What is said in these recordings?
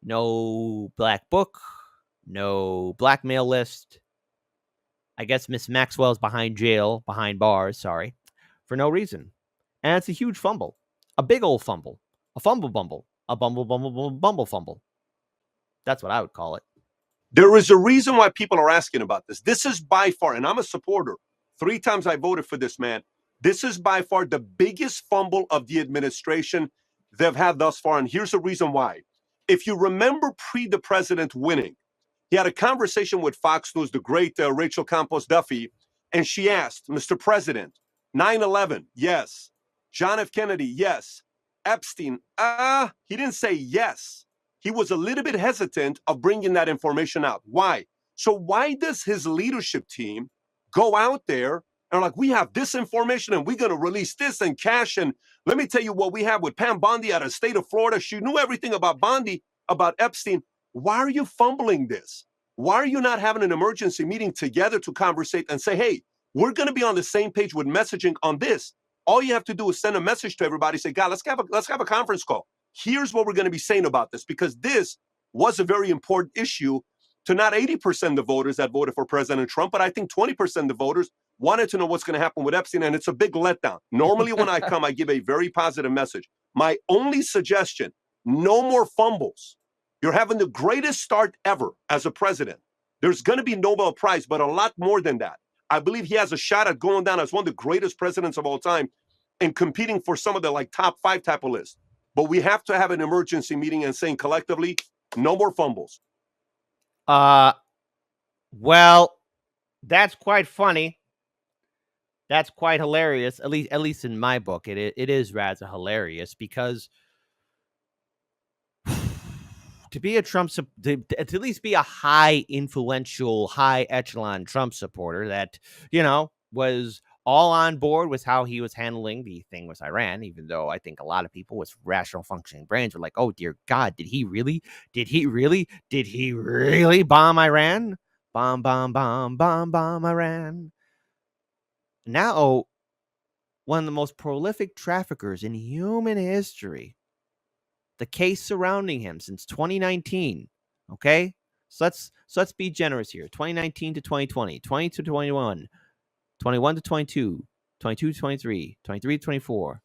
No black book, no blackmail list. I guess Miss Maxwell's behind bars, for no reason. And it's a huge fumble, a big old fumble, a fumble bumble, a bumble fumble. That's what I would call it. There is a reason why people are asking about this. This is by far, and I'm a supporter. 3 times I voted for this man. This is by far the biggest fumble of the administration they've had thus far. And here's the reason why. If you remember the president winning, he had a conversation with Fox News, the great Rachel Campos Duffy, and she asked, Mr. President, 9/11, yes. John F. Kennedy, yes. Epstein, he didn't say yes. He was a little bit hesitant of bringing that information out. Why? So why does his leadership team go out there and like, we have this information and we're going to release this and cash? And let me tell you what we have with Pam Bondi out of the state of Florida. She knew everything about Bondi, about Epstein. Why are you fumbling this? Why are you not having an emergency meeting together to conversate and say, hey, we're going to be on the same page with messaging on this. All you have to do is send a message to everybody, say, God, let's have a conference call. Here's what we're going to be saying about this, because this was a very important issue to not 80% of the voters that voted for President Trump, but I think 20% of the voters wanted to know what's going to happen with Epstein, and it's a big letdown. Normally when I come, I give a very positive message. My only suggestion, no more fumbles. You're having the greatest start ever as a president. There's going to be Nobel Prize, but a lot more than that. I believe he has a shot at going down as one of the greatest presidents of all time and competing for some of the like top 5 type of lists. But we have to have an emergency meeting and saying collectively, no more fumbles. Well, that's quite funny. That's quite hilarious. At least in my book, it is rather hilarious, because to be a Trump, to at least be a high influential, high echelon Trump supporter that, was all on board with how he was handling the thing with Iran, even though I think a lot of people with rational functioning brains were like, oh, dear God, did he really bomb Iran? Bomb Iran. Now, one of the most prolific traffickers in human history, the case surrounding him since 2019, okay? So let's be generous here. 2019 to 2020, 20 to 21, 21 to 22, 22 to 23, 23 to 24,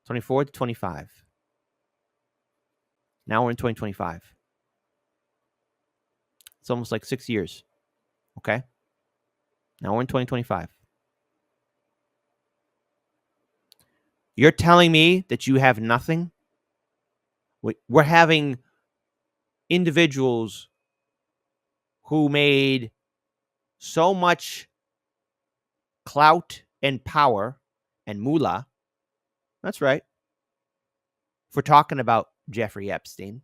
24 to 25. Now we're in 2025. It's almost like 6 years. Okay? Now we're in 2025. You're telling me that you have nothing? We're having individuals who made so much clout and power and moolah, that's right, for talking about Jeffrey Epstein,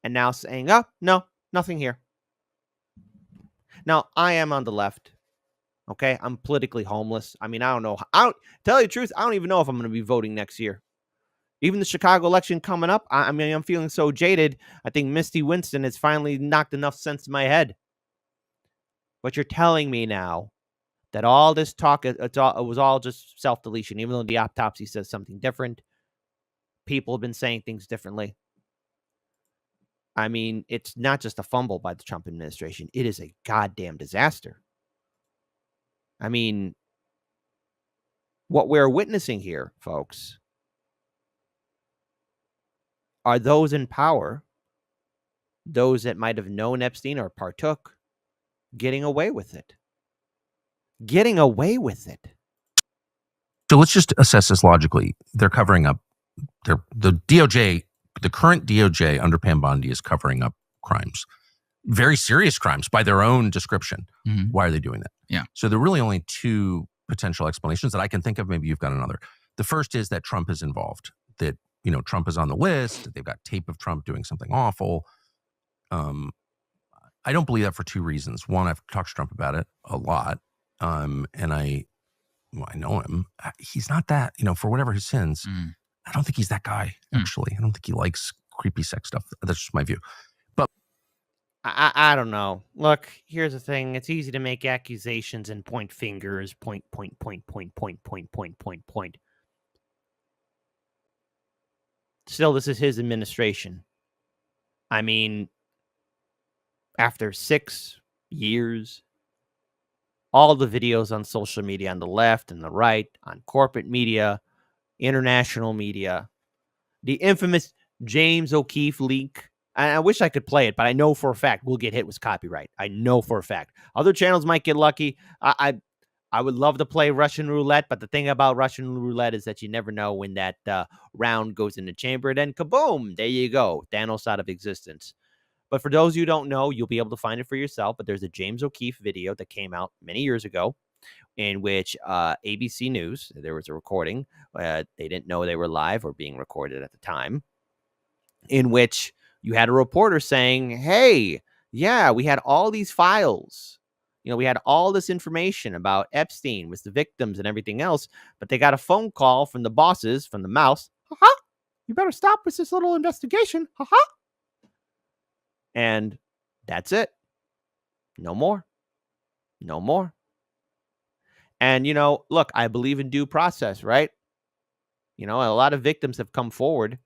and now saying, oh, no, nothing here. Now, I am on the left, okay? I'm politically homeless. I mean, I don't know. Tell you the truth, I don't even know if I'm going to be voting next year. Even the Chicago election coming up, I mean, I'm feeling so jaded. I think Misty Winston has finally knocked enough sense in my head. But you're telling me now that all this talk, it was all just self-deletion, even though the autopsy says something different. People have been saying things differently. I mean, it's not just a fumble by the Trump administration. It is a goddamn disaster. I mean, what we're witnessing here, folks, are those in power, those that might have known Epstein or partook, getting away with it. Getting away with it. So let's just assess this logically. They're covering up. The DOJ, the current DOJ under Pam Bondi is covering up crimes, very serious crimes by their own description. Mm-hmm. Why are they doing that? Yeah. So there are really only 2 potential explanations that I can think of. Maybe you've got another. The first is that Trump is involved, that, Trump is on the list, that they've got tape of Trump doing something awful. I don't believe that for 2 reasons. One, I've talked to Trump about it a lot. And I know him. He's not that, for whatever his sins, I don't think he's that guy, actually. I don't think he likes creepy sex stuff. That's just my view. But I don't know. Look, here's the thing. It's easy to make accusations and point fingers, point. Still, this is his administration. I mean, after 6 years, all the videos on social media on the left and the right, on corporate media, international media, the infamous James O'Keefe leak. I wish I could play it, but I know for a fact we'll get hit with copyright. I know for a fact. Other channels might get lucky. I would love to play Russian roulette, but the thing about Russian roulette is that you never know when that round goes in the chamber. Then kaboom, there you go. Thanos out of existence. But for those who don't know, you'll be able to find it for yourself. But there's a James O'Keefe video that came out many years ago in which ABC News, there was a recording. They didn't know they were live or being recorded at the time, in which you had a reporter saying, hey, yeah, we had all these files. You know, we had all this information about Epstein with the victims and everything else, but they got a phone call from the bosses, from the mouse. Ha-ha, you better stop with this little investigation. Ha-ha. And that's it. No more. No more. And, you know, look, I believe in due process, right? You know, a lot of victims have come forward.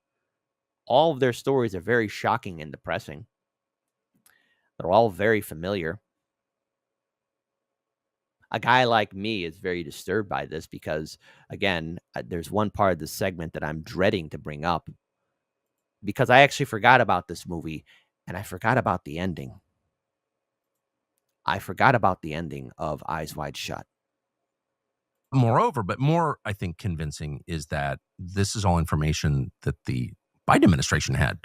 All of their stories are very shocking and depressing. They're all very familiar. A guy like me is very disturbed by this because, again, there's one part of the segment that I'm dreading to bring up because I actually forgot about this movie and I forgot about the ending. I forgot about the ending of Eyes Wide Shut. Moreover, but more, I think, convincing is that this is all information that the Biden administration had.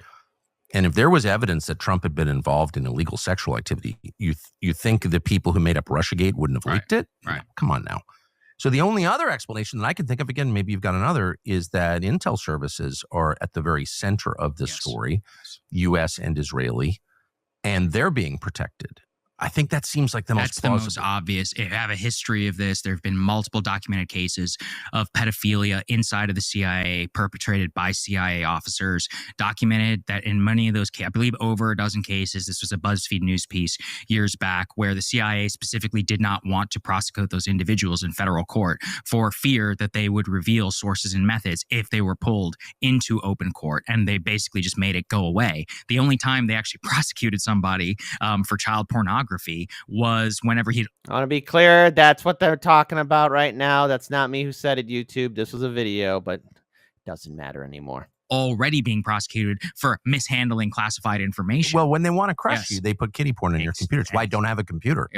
And if there was evidence that Trump had been involved in illegal sexual activity, you think the people who made up Russiagate wouldn't have leaked it? Right. Come on now. So the only other explanation that I can think of, again, maybe you've got another, is that intel services are at the very center of this story, U.S. and Israeli, and they're being protected. I think that seems like the most plausible. That's the most obvious. If you have a history of this, there have been multiple documented cases of pedophilia inside of the CIA perpetrated by CIA officers, documented that in many of those cases, I believe over a dozen cases, this was a BuzzFeed news piece years back, where the CIA specifically did not want to prosecute those individuals in federal court for fear that they would reveal sources and methods if they were pulled into open court. And they basically just made it go away. The only time they actually prosecuted somebody for child pornography was whenever he... I want to be clear, that's what they're talking about right now. That's not me who said it, YouTube. This was a video, but it doesn't matter anymore. Already being prosecuted for mishandling classified information. Well, when they want to crush you, they put kiddie porn in your computer. It's why I don't have a computer.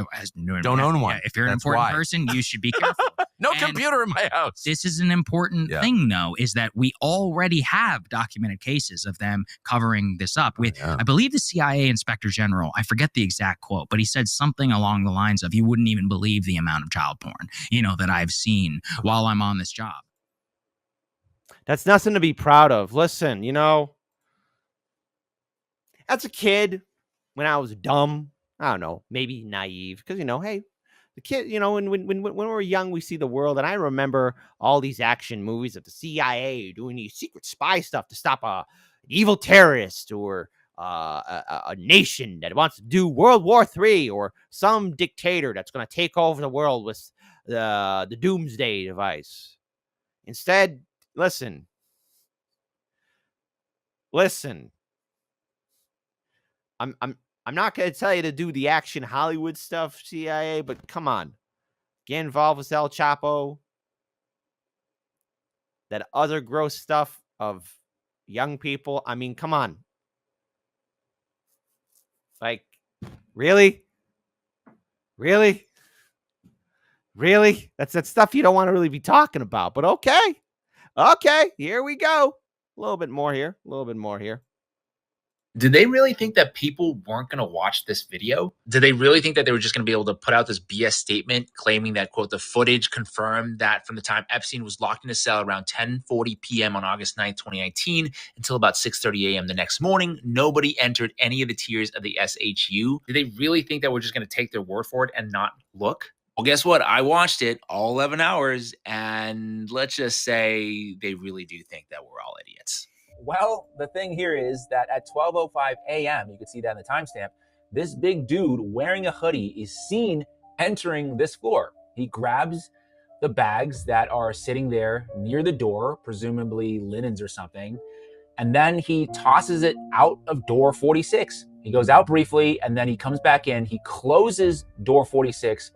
Don't own one. Yeah, if you're an important person, you should be careful. No computer in my house. This is an important thing, though, is that we already have documented cases of them covering this up. I believe the CIA Inspector General, I forget the exact quote, but he said something along the lines of, you wouldn't even believe the amount of child porn, that I've seen while I'm on this job. That's nothing to be proud of. Listen, as a kid, when I was dumb, I don't know, maybe naive, because, hey, the kid, when we were young, we see the world. And I remember all these action movies of the CIA doing these secret spy stuff to stop an evil terrorist or a nation that wants to do World War III or some dictator that's going to take over the world with the doomsday device. Instead, Listen. I'm not going to tell you to do the action Hollywood stuff, CIA, but come on. Get involved with El Chapo. That other gross stuff of young people. I mean, come on. Like, really? Really? Really? That's that stuff you don't want to really be talking about, but okay. Okay, here we go. A little bit more here. Did they really think that people weren't going to watch this video? Did they really think that they were just going to be able to put out this BS statement claiming that, quote, the footage confirmed that from the time Epstein was locked in a cell around 10:40 p.m. on August 9th, 2019 until about 6:30 a.m. the next morning, nobody entered any of the tiers of the SHU? Did they really think that we're just going to take their word for it and not look? Well, guess what? I watched it all 11 hours, and let's just say they really do think that we're all idiots. Well, the thing here is that at 12:05 a.m., you can see that in the timestamp, this big dude wearing a hoodie is seen entering this floor. He grabs the bags that are sitting there near the door, presumably linens or something, and then he tosses it out of door 46. He goes out briefly, and then he comes back in. He closes door 46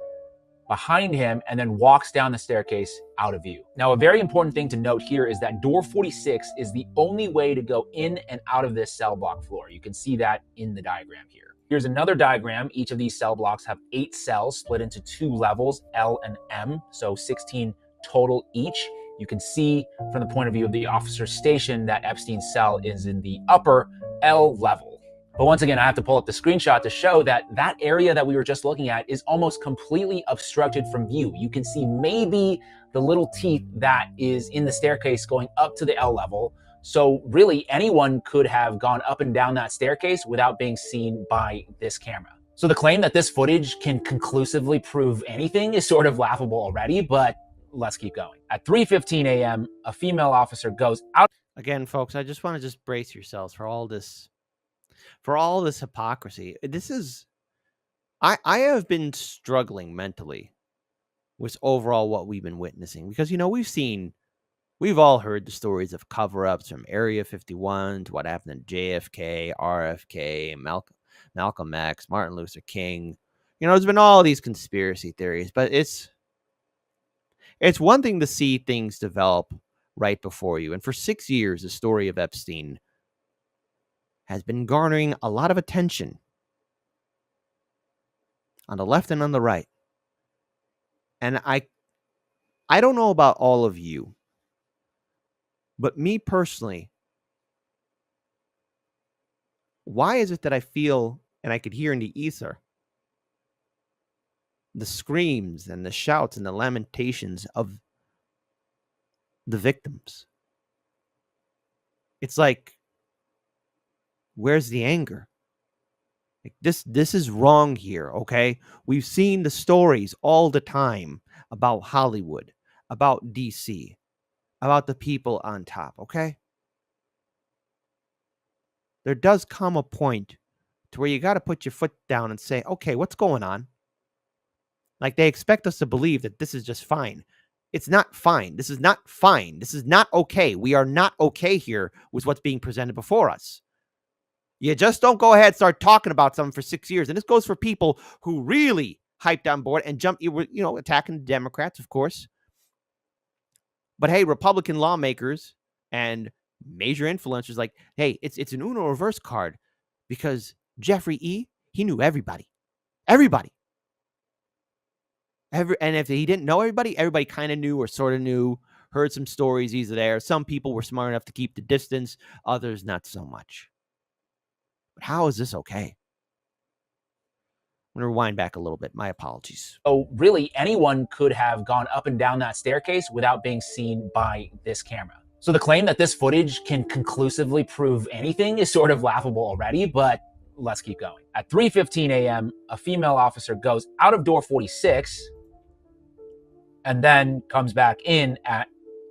behind him and then walks down the staircase out of view. Now, a very important thing to note here is that door 46 is the only way to go in and out of this cell block floor. You can see that in the diagram here. Here's another diagram. Each of these cell blocks have 8 cells split into 2 levels, L and M, so 16 total each. You can see from the point of view of the officer's station that Epstein's cell is in the upper L level. But once again, I have to pull up the screenshot to show that that area that we were just looking at is almost completely obstructed from view. You can see maybe the little teeth that is in the staircase going up to the L level. So really anyone could have gone up and down that staircase without being seen by this camera. So the claim that this footage can conclusively prove anything is sort of laughable already, but let's keep going. At 3:15 a.m., a female officer goes out. Again, folks, I just want to just brace yourselves for all this hypocrisy. I have been struggling mentally with overall what we've been witnessing, because, we've all heard the stories of cover-ups from Area 51 to what happened to JFK, RFK, Malcolm X, Martin Luther King. There's been all these conspiracy theories, but it's one thing to see things develop right before you. And for 6 years, the story of Epstein has been garnering a lot of attention on the left and on the right. And I don't know about all of you, but me personally, why is it that I feel, and I could hear in the ether, the screams and the shouts and the lamentations of the victims? It's like, where's the anger? Like, this is wrong here, okay? We've seen the stories all the time about Hollywood, about DC, about the people on top, okay? There does come a point to where you got to put your foot down and say, okay, what's going on? Like, they expect us to believe that this is just fine. It's not fine. This is not fine. This is not okay. We are not okay here with what's being presented before us. You just don't go ahead and start talking about something for 6 years. And this goes for people who really hyped on board and jumped, attacking the Democrats, of course. But hey, Republican lawmakers and major influencers like, hey, it's an Uno reverse card because Jeffrey E., he knew everybody. Everybody. And if he didn't know everybody kind of knew or sort of knew, heard some stories, he's there. Some people were smart enough to keep the distance, others not so much. But how is this okay? I'm going to rewind back a little bit. My apologies. So really anyone could have gone up and down that staircase without being seen by this camera. So the claim that this footage can conclusively prove anything is sort of laughable already, but let's keep going. At 3:15 a.m., a female officer goes out of door 46 and then comes back in at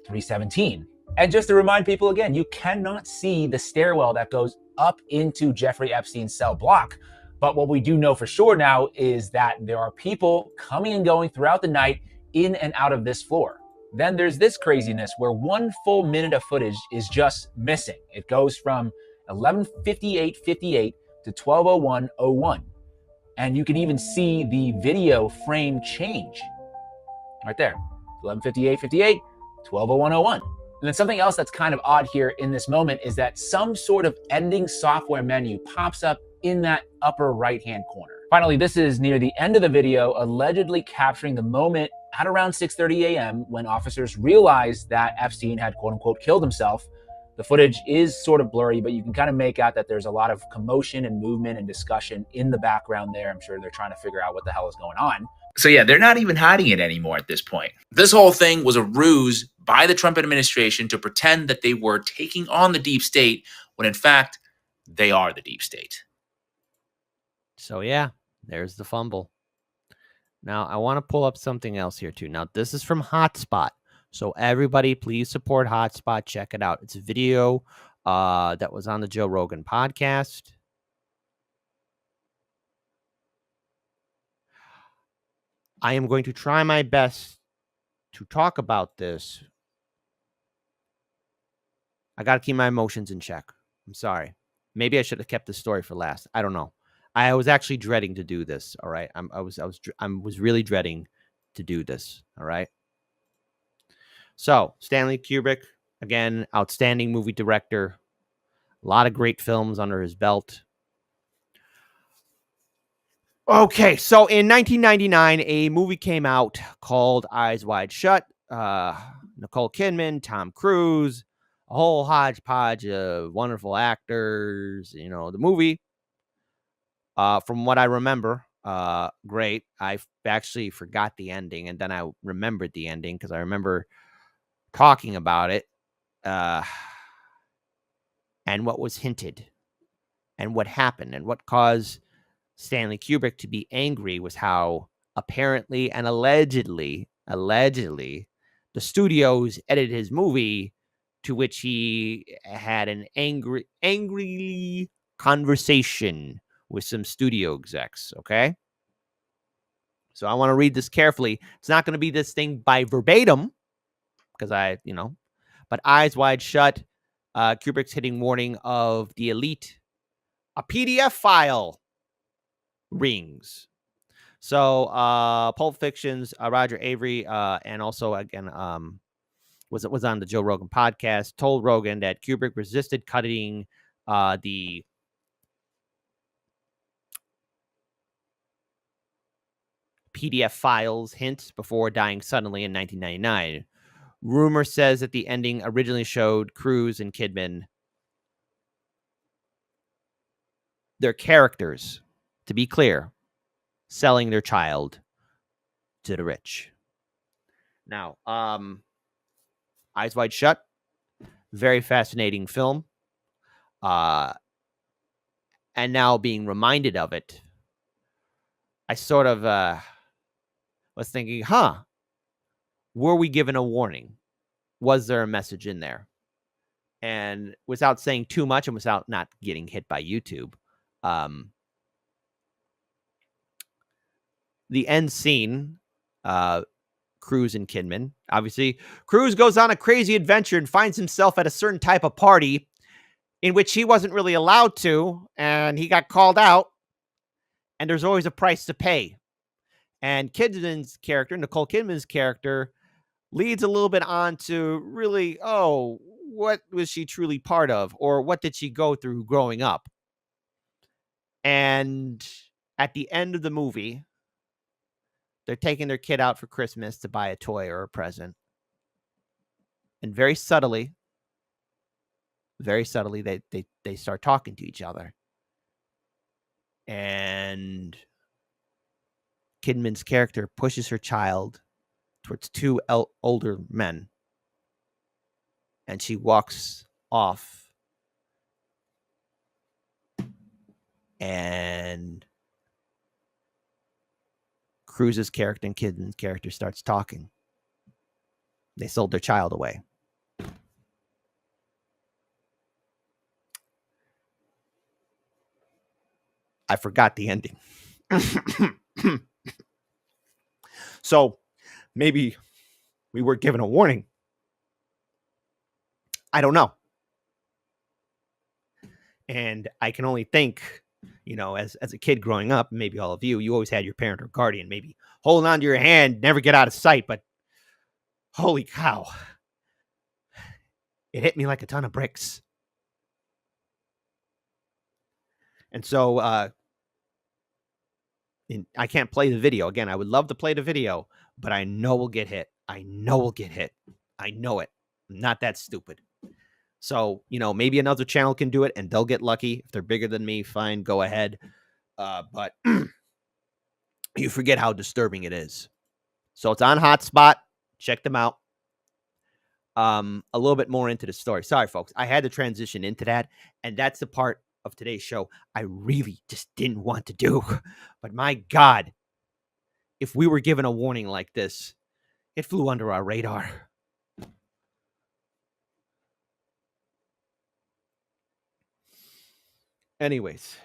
3:17. And just to remind people again, you cannot see the stairwell that goes up into Jeffrey Epstein's cell block. But what we do know for sure now is that there are people coming and going throughout the night in and out of this floor. Then there's this craziness where 1 full minute of footage is just missing. It goes from 11:58:58 to 12:01:01. And you can even see the video frame change right there. 11:58:58, 12:01:01. And then something else that's kind of odd here in this moment is that some sort of ending software menu pops up in that upper right-hand corner. Finally, this is near the end of the video, allegedly capturing the moment at around 6:30 a.m. when officers realized that Epstein had quote-unquote killed himself. The footage is sort of blurry, but you can kind of make out that there's a lot of commotion and movement and discussion in the background there. I'm sure they're trying to figure out what the hell is going on. So yeah, they're not even hiding it anymore at this point. This whole thing was a ruse by the Trump administration to pretend that they were taking on the deep state when in fact they are the deep state. So yeah, there's the fumble. Now I want to pull up something else here too. Now this is from Hotspot. So everybody please support Hotspot. Check it out. It's a video that was on the Joe Rogan podcast. I am going to try my best to talk about this I got to keep my emotions in check. I'm sorry. Maybe I should have kept the story for last. I don't know. I was actually dreading to do this. All right. I was really dreading to do this. All right. So Stanley Kubrick, again, outstanding movie director. A lot of great films under his belt. Okay, so in 1999, a movie came out called Eyes Wide Shut. Nicole Kidman, Tom Cruise, a whole hodgepodge of wonderful actors. You know, the movie, from what I remember, great. I actually forgot the ending, and then I remembered the ending because I remember talking about it, and what was hinted, and what happened, and what caused Stanley Kubrick to be angry was how apparently and allegedly, the studios edited his movie, to which he had an angry conversation with some studio execs. Okay. So I want to read this carefully. It's not going to be this thing by verbatim because but Eyes Wide Shut, Kubrick's hitting warning of the elite, a PDF file rings. So Pulp Fiction's Roger Avery, and also again was on the Joe Rogan podcast, told Rogan that Kubrick resisted cutting the PDF files hint before dying suddenly in 1999. Rumor says that the ending originally showed Cruise and Kidman, their characters, to be clear, selling their child to the rich. Now, Eyes Wide Shut, very fascinating film. And now being reminded of it, I sort of was thinking, were we given a warning? Was there a message in there? And without saying too much and without not getting hit by YouTube, the end scene, Cruise and Kidman, obviously, Cruise goes on a crazy adventure and finds himself at a certain type of party in which he wasn't really allowed to, and he got called out, and there's always a price to pay. And Kidman's character, Nicole Kidman's character, leads a little bit on to really, what was she truly part of? Or what did she go through growing up? And at the end of the movie, they're taking their kid out for Christmas to buy a toy or a present. And very subtly, they start talking to each other. And Kidman's character pushes her child towards two older men, and she walks off, and Cruise's character and Kidman's character starts talking. They sold their child away. I forgot the ending. So maybe we were given a warning. I don't know. And I can only think, as a kid growing up, maybe all of you always had your parent or guardian maybe holding on to your hand, never get out of sight. But holy cow, it hit me like a ton of bricks. And so I can't play the video. Again, I would love to play the video, but I know we'll get hit. I know it. I'm not that stupid. So, maybe another channel can do it and they'll get lucky. If they're bigger than me, fine, go ahead. But you forget how disturbing it is. So it's on Hotspot. Check them out. A little bit more into the story. Sorry, folks. I had to transition into that. And that's the part of today's show I really just didn't want to do. But my God, if we were given a warning like this, it flew under our radar. Anyways.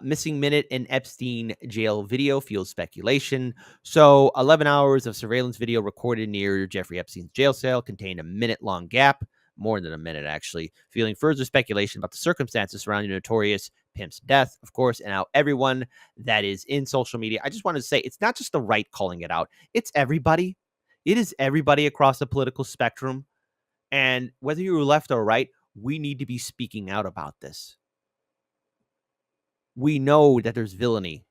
Missing minute in Epstein jail video fuels speculation. So 11 hours of surveillance video recorded near Jeffrey Epstein's jail cell contained a minute-long gap, more than a minute actually, fueling further speculation about the circumstances surrounding the notorious pimp's death, of course, and how everyone that is in social media, I just wanted to say, it's not just the right calling it out, it's everybody. It is everybody across the political spectrum. And whether you're left or right, we need to be speaking out about this. We know that there's villainy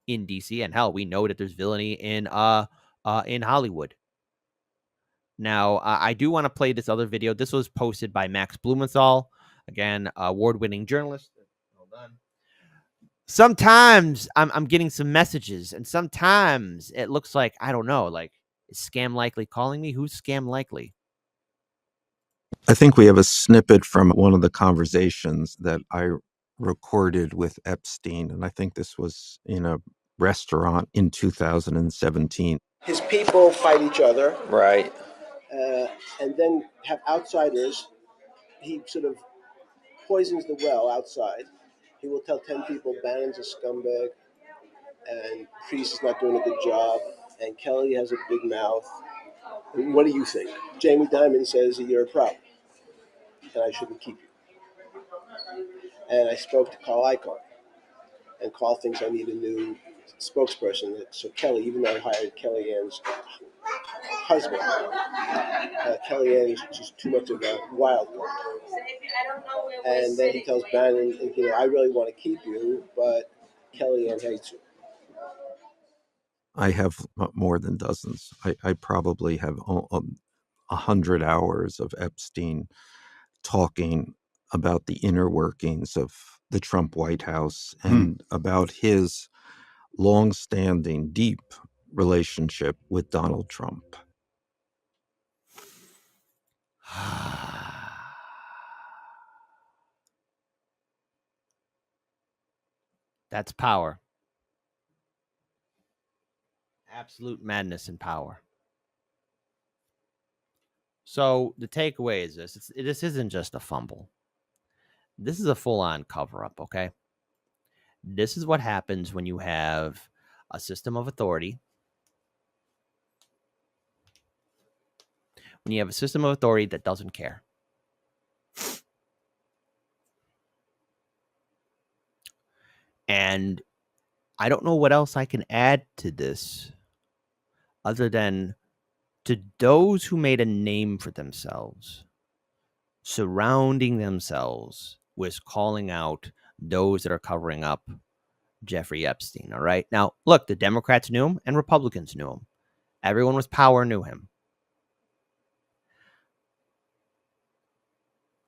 in DC, and hell, we know that there's villainy in Hollywood. Now, I do want to play this other video. This was posted by Max Blumenthal, again, award-winning journalist. Hold on. Sometimes I'm getting some messages, and sometimes it looks like, I don't know, like, is Scam Likely calling me? Who's Scam Likely? I think we have a snippet from one of the conversations that I recorded with Epstein, and I think this was in a restaurant in 2017. His people fight each other, Right. and then have outsiders. He sort of poisons the well outside. He will tell 10 people Bannon's a scumbag, and Priest is not doing a good job, and Kelly has a big mouth. What do you think? Jamie Dimon says you're a problem, and I shouldn't keep you. And I spoke to Carl Icahn, and Carl thinks I need a new spokesperson. So Kelly, even though I hired Kellyanne's husband, Kellyanne is just too much of a wild card. And then he tells Bannon, I really want to keep you, but Kellyanne hates you. I have more than dozens. I probably have 100 hours of Epstein talking about the inner workings of the Trump White House and about his long-standing, deep relationship with Donald Trump. That's power. Absolute madness and power. So the takeaway is this. This isn't just a fumble. This is a full-on cover-up, okay? This is what happens when you have a system of authority. When you have a system of authority that doesn't care. And I don't know what else I can add to this other than to those who made a name for themselves, surrounding themselves with calling out those that are covering up Jeffrey Epstein, all right? Now, look, the Democrats knew him and Republicans knew him. Everyone with power knew him.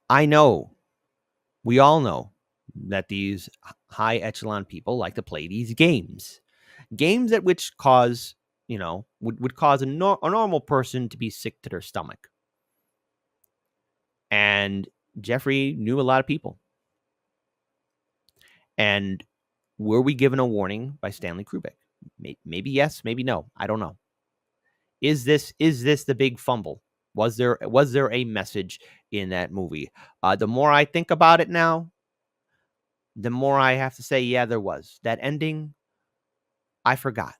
I know, we all know that these high echelon people like to play these games at which cause, would cause a normal person to be sick to their stomach. And Jeffrey knew a lot of people. And were we given a warning by Stanley Kubrick? Maybe yes, maybe no. I don't know. Is this the big fumble? Was there a message in that movie? The more I think about it now, the more I have to say, yeah, there was. That ending, I forgot.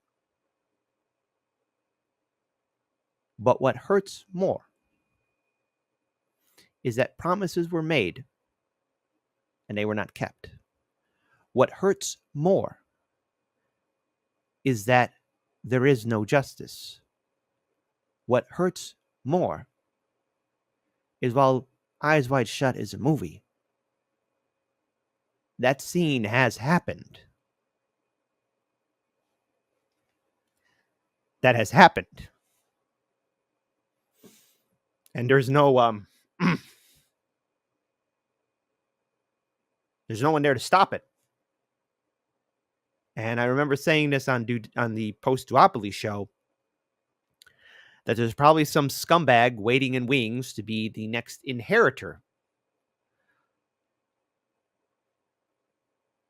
But what hurts more is that promises were made and they were not kept. What hurts more is that there is no justice. What hurts more is while Eyes Wide Shut is a movie, that scene has happened. That has happened. And there's no there's no one there to stop it. And I remember saying this on the Post-Duopoly show, that there's probably some scumbag waiting in wings to be the next inheritor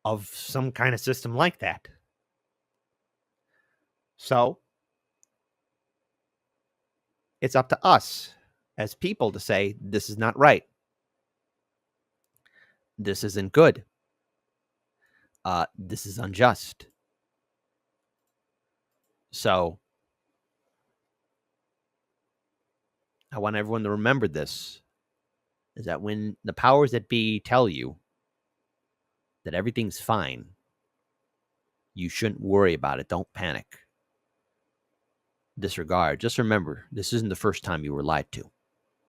of some kind of system like that. So it's up to us as people to say, this is not right. This isn't good. this is unjust. So I want everyone to remember this, is that when the powers that be tell you that everything's fine, you shouldn't worry about it. Don't panic. Disregard. Just remember, this isn't the first time you were lied to.